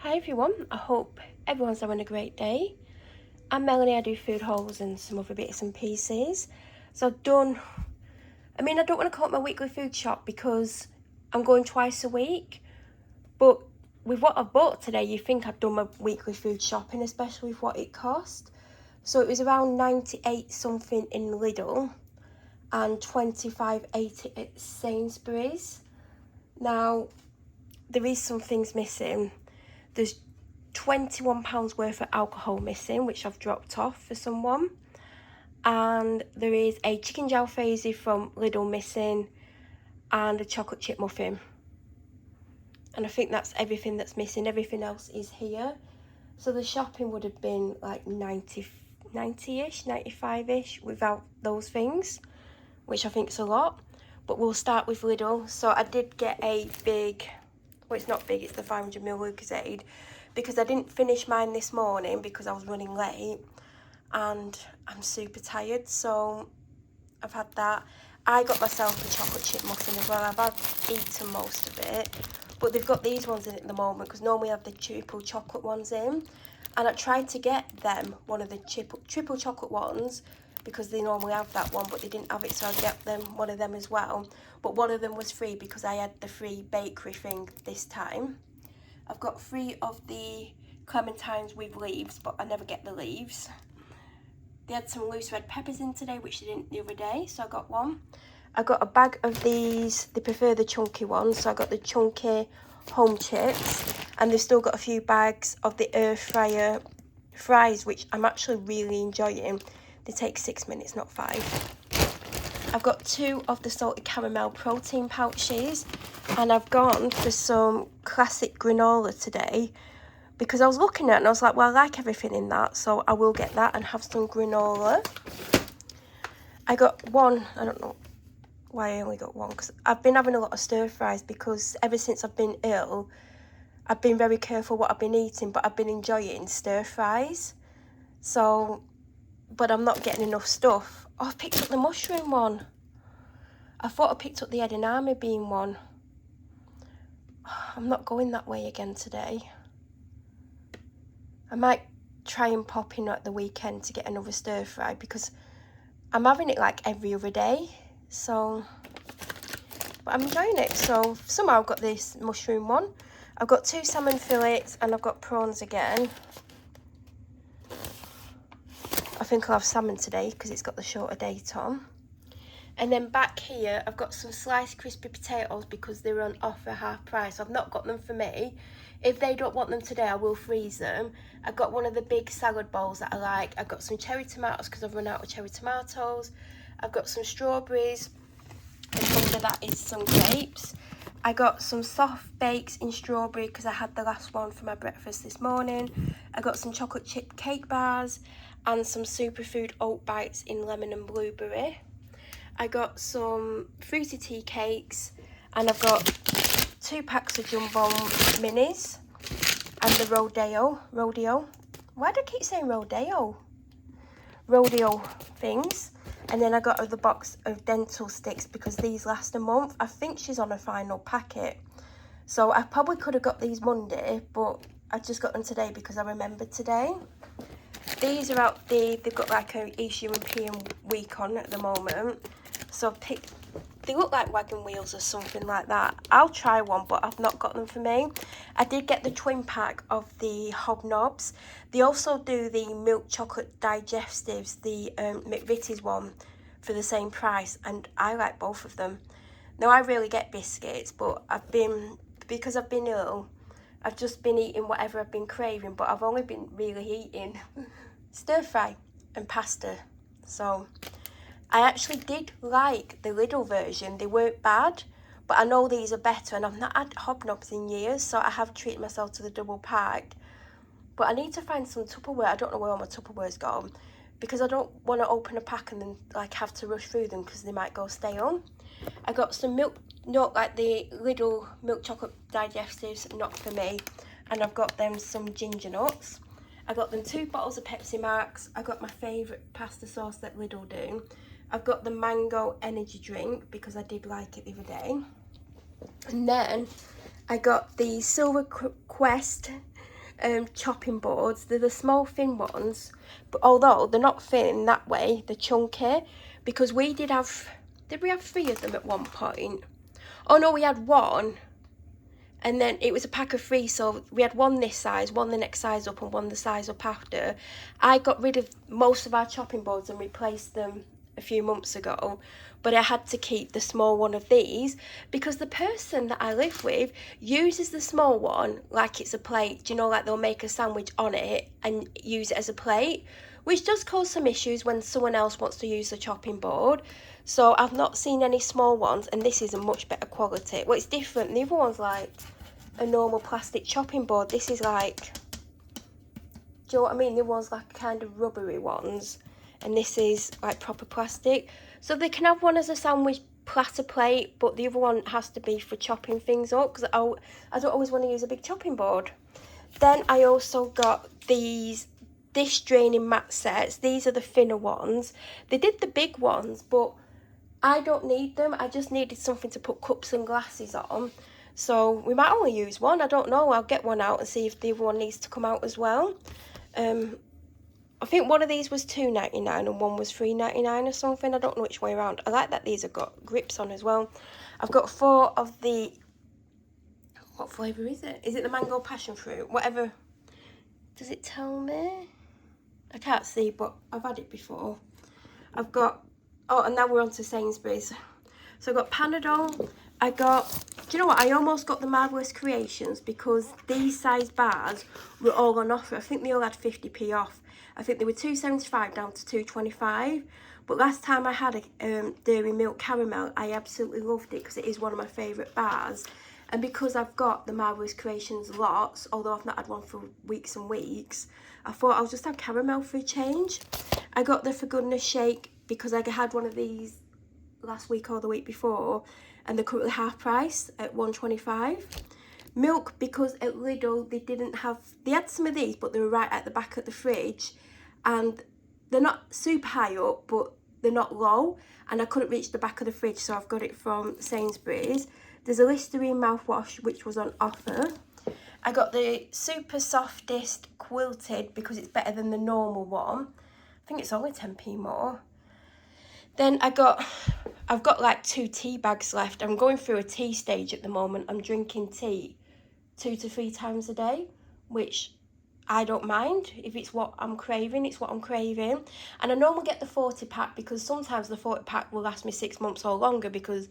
Hi everyone, I hope everyone's having a great day. I'm Melanie, I do food hauls and some other bits and pieces. So I don't want to call it my weekly food shop because I'm going twice a week. But with what I've bought today, you think I've done my weekly food shopping, especially with what it cost. So it was around 98 something in Lidl and 25.80 at Sainsbury's. Now, there is some things missing. There's £21 worth of alcohol missing, which I've dropped off for someone. And there is a chicken jalfrezi from Lidl missing and a chocolate chip muffin. And I think that's everything that's missing. Everything else is here. So the shopping would have been like 90-ish, 95-ish without those things, which I think is a lot. But we'll start with Lidl. So I did get a big, well, it's not big, it's the 500ml Lucozade, because I didn't finish mine this morning because I was running late and I'm super tired, so I've had that. I got myself a chocolate chip muffin as well. I've had eaten most of it, but they've got these ones in at the moment because normally I have the triple chocolate ones in, and I tried to get them one of the triple chocolate ones because they normally have that one, but they didn't have it, so I get them one of them as well. But one of them was free because I had the free bakery thing this time. I've got 3 of the clementines with leaves, but I never get the leaves. They had some loose red peppers in today, which they didn't the other day, so I got one. I got a bag of these. They prefer the chunky ones, so I got the chunky home chips. And they've still got a few bags of the air fryer fries, which I'm actually really enjoying. They take 6 minutes, not 5. I've got 2 of the salted caramel protein pouches, and I've gone for some classic granola today because I was looking at it and I was like, well, I like everything in that, so I will get that and have some granola. I got one. I don't know why I only got one, because I've been having a lot of stir fries because ever since I've been ill, I've been very careful what I've been eating, but I've been enjoying stir fries. So, but I'm not getting enough stuff. Oh, I've picked up the mushroom one. I thought I picked up the edamame bean one. I'm not going that way again today. I might try and pop in at the weekend to get another stir fry because I'm having it like every other day. So, but I'm enjoying it. So somehow I've got this mushroom one. I've got 2 salmon fillets and I've got prawns again. I think I'll have salmon today because it's got the shorter date on. And then back here, I've got some sliced crispy potatoes because they're on offer half price. I've not got them for me. If they don't want them today, I will freeze them. I've got one of the big salad bowls that I like. I've got some cherry tomatoes because I've run out of cherry tomatoes. I've got some strawberries. And under that is some grapes. I got some soft bakes in strawberry because I had the last one for my breakfast this morning. I got some chocolate chip cake bars and some superfood oat bites in lemon and blueberry. I got some fruity tea cakes, and I've got 2 packs of jumbo minis and the rodeo. Why do I keep saying rodeo things? And then I got the box of dental sticks because these last a month. I think she's on a final packet, so I probably could have got these Monday, but I just got them today because I remembered today. These are out there. They've got like a East European week on at the moment. So I've picked, they look like wagon wheels or something like that. I'll try one, but I've not got them for me. I did get the twin pack of the hobnobs. They also do the milk chocolate digestives, the McVitie's one, for the same price, and I like both of them. Now, I really get biscuits, but because I've been ill, I've just been eating whatever I've been craving, but I've only been really eating stir fry and pasta. So I actually did like the Lidl version. They weren't bad, but I know these are better, and I've not had hobnobs in years, so I have treated myself to the double pack. But I need to find some Tupperware. I don't know where all my Tupperware's gone, because I don't want to open a pack and then like have to rush through them because they might go stale. I got some milk, not like the Lidl milk chocolate digestives, not for me, and I've got them some ginger nuts. I got them 2 bottles of Pepsi Max. I got my favourite pasta sauce that Lidl do. I've got the mango energy drink because I did like it the other day. And then I got the Silver Quest chopping boards. They're the small thin ones, but although they're not thin that way, they're chunky, because we did we have 3 of them at one point? Oh no, we had one, and then it was a pack of 3, so we had one this size, one the next size up, and one the size up after. I got rid of most of our chopping boards and replaced them a few months ago, but I had to keep the small one of these because the person that I live with uses the small one like it's a plate. Do you know, like they'll make a sandwich on it and use it as a plate, which does cause some issues when someone else wants to use the chopping board. So I've not seen any small ones, and this is a much better quality. Well, it's different. The other one's like a normal plastic chopping board. This is like, do you know what I mean? The other one's like kind of rubbery ones, and this is like proper plastic. So they can have one as a sandwich platter plate, but the other one has to be for chopping things up, because I don't always want to use a big chopping board. Then I also got these dish draining mat sets. These are the thinner ones. They did the big ones, but I don't need them. I just needed something to put cups and glasses on. So we might only use one. I don't know. I'll get one out and see if the other one needs to come out as well. I think one of these was $2.99 and one was $3.99 or something. I don't know which way around. I like that these have got grips on as well. I've got 4 of the... What flavour is it? Is it the mango passion fruit? Whatever. Does it tell me? I can't see, but I've had it before. I've got... Oh, and now we're on to Sainsbury's. So I've got Panadol. I got... Do you know what? I almost got the Marvellous Creations because these size bars were all on offer. I think they all had 50p off. I think they were $2.75 down to $2.25. But last time I had a Dairy Milk Caramel, I absolutely loved it because it is one of my favourite bars. And because I've got the Marvellous Creations lots, although I've not had one for weeks and weeks, I thought I'll just have caramel for a change. I got the For Goodness Shake because I had one of these last week or the week before, and they're currently half price at $1.25. Milk, because at Lidl they had some of these, but they were right at the back of the fridge, and they're not super high up, but they're not low, and I couldn't reach the back of the fridge, so I've got it from Sainsbury's. There's a Listerine mouthwash which was on offer. I got the super softest quilted because it's better than the normal one. I think it's only 10p more. Then I've got like 2 tea bags left. I'm going through a tea stage at the moment. I'm drinking tea 2 to 3 times a day, which I don't mind. If it's what I'm craving, it's what I'm craving. And I normally get the 40 pack because sometimes the 40 pack will last me 6 months or longer because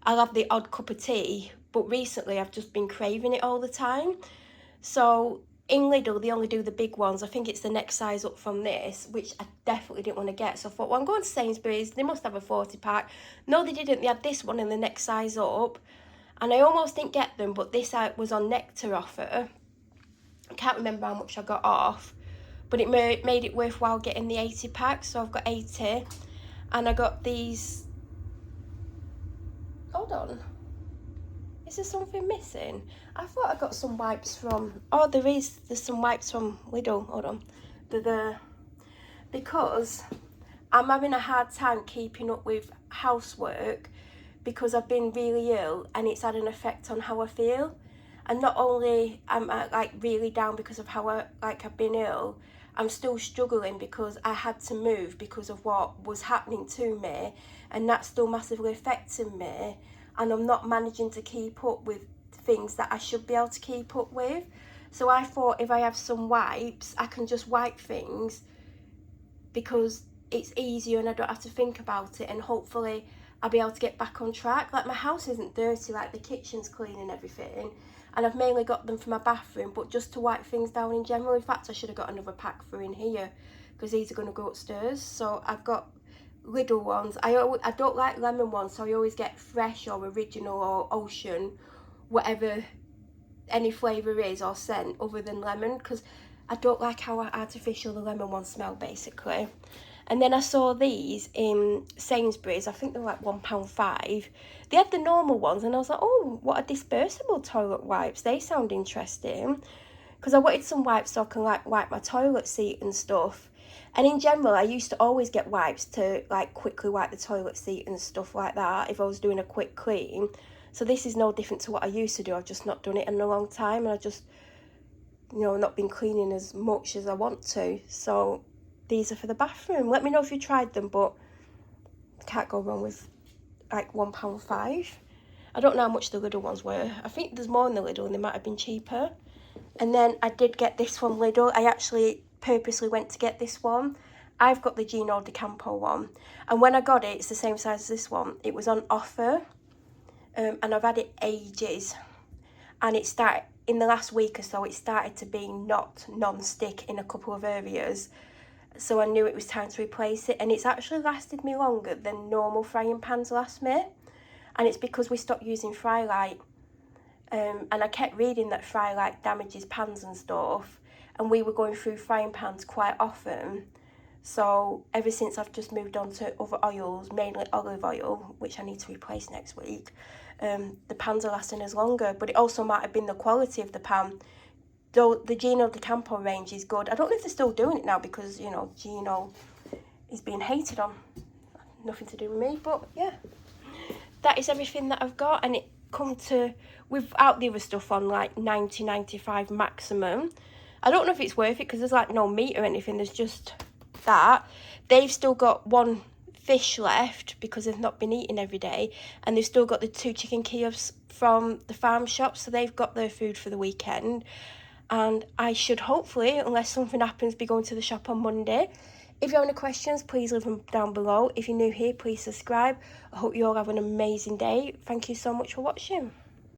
I'll have the odd cup of tea. But recently I've just been craving it all the time. So in Lidl, they only do the big ones. I think it's the next size up from this, which I definitely didn't want to get. So I thought, well, I'm going to Sainsbury's. They must have a 40 pack. No, they didn't. They had this one in the next size up. And I almost didn't get them, but this was on Nectar offer. I can't remember how much I got off, but it made it worthwhile getting the 80 pack. So I've got 80. And I got these... Hold on. Is there something missing? I thought I got some wipes from... Oh, there's some wipes from Lidl. Hold on. Because I'm having a hard time keeping up with housework because I've been really ill and it's had an effect on how I feel. And not only am I like really down because of how I've been ill, I'm still struggling because I had to move because of what was happening to me, and that's still massively affecting me. And I'm not managing to keep up with things that I should be able to keep up with. So I thought if I have some wipes, I can just wipe things because it's easier and I don't have to think about it, and hopefully I'll be able to get back on track. Like, my house isn't dirty, like the kitchen's clean and everything, and I've mainly got them for my bathroom, but just to wipe things down in general. In fact, I should have got another pack for in here because these are going to go upstairs. So I've got Lidl ones. I don't like lemon ones, so I always get fresh or original or ocean, whatever any flavour is or scent other than lemon, because I don't like how artificial the lemon ones smell, basically. And then I saw these in Sainsbury's. I think they're like £1.5. They had the normal ones, and I was like, oh, what are dispersible toilet wipes? They sound interesting. Because I wanted some wipes so I can like wipe my toilet seat and stuff. And in general, I used to always get wipes to like quickly wipe the toilet seat and stuff like that if I was doing a quick clean. So this is no different to what I used to do. I've just not done it in a long time, and I just you know, not been cleaning as much as I want to. So these are for the bathroom. Let me know if you tried them, but can't go wrong with like £1.05. I don't know how much the Lidl ones were. I think there's more in the Lidl and they might have been cheaper. And then I did get this from Lidl. I actually purposely went to get this one. I've got the Gino di Campo one. And when I got it, it's the same size as this one. It was on offer. And I've had it ages. And it started, in the last week or so, it started to be not non-stick in a couple of areas. So I knew it was time to replace it. And it's actually lasted me longer than normal frying pans last me. And it's because we stopped using Frylight. And I kept reading that Frylight damages pans and stuff. And we were going through frying pans quite often. So ever since I've just moved on to other oils, mainly olive oil, which I need to replace next week, the pans are lasting us longer. But it also might have been the quality of the pan. Though the Gino di Campo range is good. I don't know if they're still doing it now because, you know, Gino is being hated on. Nothing to do with me, but yeah. That is everything that I've got, and it come to, without the other stuff on, like 90-95 maximum. I don't know if it's worth it because there's like no meat or anything, there's just that. They've still got one fish left because they've not been eating every day, and they've still got the 2 chicken kiosks from the farm shop, so they've got their food for the weekend. And I should hopefully, unless something happens, be going to the shop on Monday. If you have any questions, please leave them down below. If you're new here, please subscribe. I hope you all have an amazing day. Thank you so much for watching.